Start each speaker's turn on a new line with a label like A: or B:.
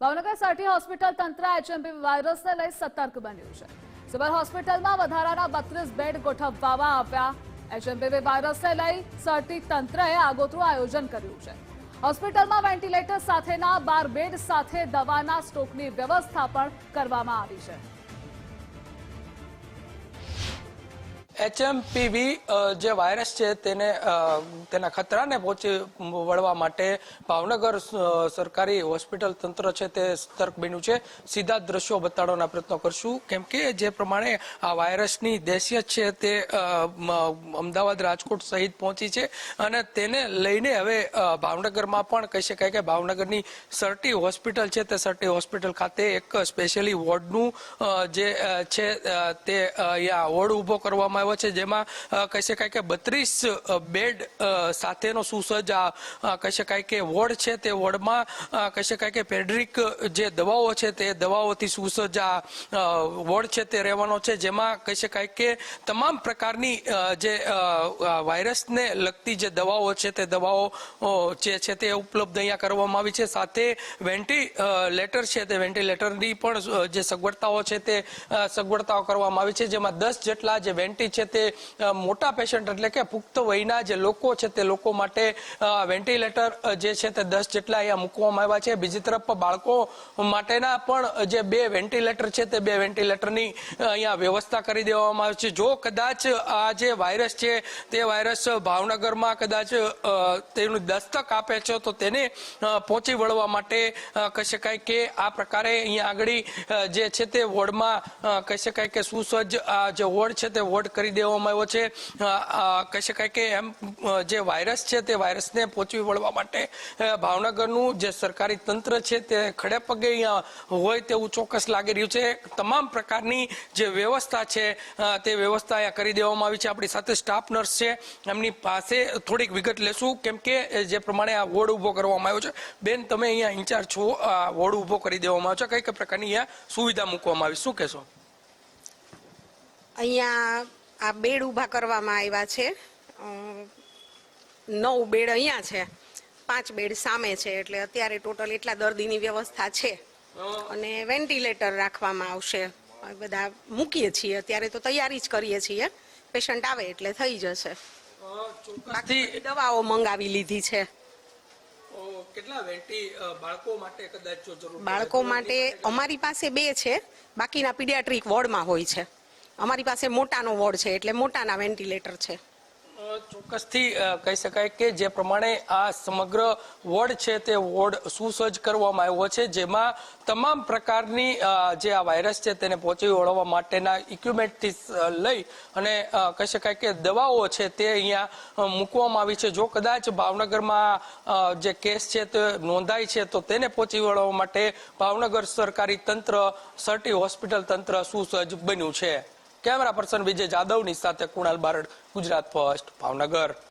A: Bhavnagar સાટી hospital તંત્ર HMP વાયરસને લઈ સતર્ક બન્યું છે। સિવિલ હોસ્પિટલમાં વધારાના 32 બેડ ગોઠવવામાં આવ્યા। એચએમપી વાયરસને લઈ સાટી તંત્રએ આગોતરું આયોજન કર્યું છે। હોસ્પિટલમાં વેન્ટિલેટર સાથેના 12 બેડ સાથે દવાના સ્ટોકની વ્યવસ્થા પણ કરવામાં આવી છે।
B: એચએમપીવી જે વાયરસ છે તેના ખતરાને પહોંચી વળવા માટે ભાવનગર સરકારી હોસ્પિટલ તંત્ર છે તે સતર્ક બન્યું છે। સીધા દ્રશ્યો બતાડવાના પ્રયત્નો કરશું, કેમ કે જે પ્રમાણે આ વાયરસની દહેશત છે તે અમદાવાદ, રાજકોટ સહિત પહોંચી છે અને તેને લઈને હવે ભાવનગરમાં પણ કહી શકાય કે ભાવનગરની સરટી હોસ્પિટલ છે તે સરટી હોસ્પિટલ ખાતે એક સ્પેશિયલી વોર્ડનું જે છે તે અહીંયા વોર્ડ ઊભો કરવામાં આવ્યો છે, જેમાં કહી શકાય કે 32 બેડ સાથેનો સુસજ્જ કહી શકાય કે વોર્ડ છે। તે વોર્ડમાં કહી શકાય કે પેડિયાટ્રિક જે દવાઓ છે તે દવાઓથી સુસજ્જ વોર્ડ છે તે રહેવાનો છે, જેમાં કહી શકાય કે તમામ પ્રકારની જે વાયરસને લગતી જે દવાઓ છે તે દવાઓ જે છે તે ઉપલબ્ધ અહીંયા કરવામાં આવી છે। સાથે વેન્ટિલેટર છે તે વેન્ટિલેટરની પણ જે સગવડતાઓ છે તે સગવડતાઓ કરવામાં આવી છે, જેમાં 10 જેટલા જે વેન્ટી છે તે મોટા પેશન્ટ એટલે કે પુખ્ત વયના જે લોકો છે તે લોકો માટે વેન્ટિલેટર જે છે તે 10 જેટલા અહીંયા મૂકવામાં આવ્યા છે। બીજી તરફ બાળકો માટેના પણ જે 2 વેન્ટિલેટર છે તે 2 વેન્ટિલેટરની અહીંયા વ્યવસ્થા કરી દેવામાં આવી છે। જો કદાચ આ જે વાયરસ છે તે વાયરસ ભાવનગરમાં કદાચ તેનું દસ્તક આપે છે તો તેને પહોંચી વળવા માટે કહી શકાય કે આ પ્રકારે અહીંયા આગળ જે છે તે વોર્ડમાં કહી શકાય કે સુસજ્જ જે વોર્ડ છે તે વોર્ડ કરી દેવામાં આવ્યો છે। કહી શકાય કે એમ જે વાયરસ છે તે વાયરસને પહોંચી વળવા માટે ભાવનગરનું જે સરકારી તંત્ર છે તે ખડે પગે અહીંયા હોય તેવું ચોક્કસ લાગી રહ્યું છે। તમામ પ્રકારની જે વ્યવસ્થા છે તે વ્યવસ્થા અહીંયા કરી દેવામાં આવી છે। આપણી સાથે સ્ટાફ નર્સ છે, એમની પાસે થોડીક વિગત લેશું, કેમ કે જે પ્રમાણે આ વોર્ડ ઊભો કરવામાં આવ્યો છે। બેન, તમે અહીંયા ઇન્ચાર્જ છો, આ વોર્ડ ઊભો કરી દેવામાં આવ્યો છે, કઈ પ્રકારની અહીંયા સુવિધા મૂકવામાં આવી, શું કહેશો?
C: અહીંયા આ બેડ ઊભા કરવામાં આવ્યા છે। 9 બેડ અહીંયા છે, 5 બેડ સામે છે, એટલે અત્યારે ટોટલ એટલા દર્દીની વ્યવસ્થા છે અને વેન્ટિલેટર રાખવામાં આવશે। બધા મૂકીએ છીએ, અત્યારે તો તૈયારી જ કરીએ છીએ, પેશન્ટ આવે એટલે થઈ જશે। બાકી દવાઓ મંગાવી લીધી છે।
B: કેટલા વેન્ટી બાળકો માટે કદાચ જરૂર?
C: બાળકો માટે અમારી પાસે 2 છે, બાકીના પીડિયાટ્રિક વોર્ડમાં હોય છે। અમારી પાસે મોટાનો વોર્ડ છે એટલે મોટાના વેન્ટિલેટર છે।
B: ચોક્કસથી કહી શકાય કે જે પ્રમાણે આ સમગ્ર વોર્ડ છે તે વોર્ડ સુસજ્જ કરવામાં આવ્યો છે, જેમાં તમામ પ્રકારની જે આ વાયરસ છે તેને પહોંચી વળવા માટેના ઇક્વિપમેન્ટથી લઈ અને કહી શકાય કે દવાઓ છે તે અહીંયા મૂકવામાં આવી છે। જો કદાચ ભાવનગરમાં જે કેસ છે તે નોંધાય છે તો તેને પહોંચી વળવા માટે ભાવનગર સરકારી તંત્ર, સરટી હોસ્પિટલ તંત્ર સુસજ્જ બન્યું છે। કેમેરા પર્સન વિજય જાદવની સાથે કુણાલ બારડ, ગુજરાત ફર્સ્ટ, ભાવનગર।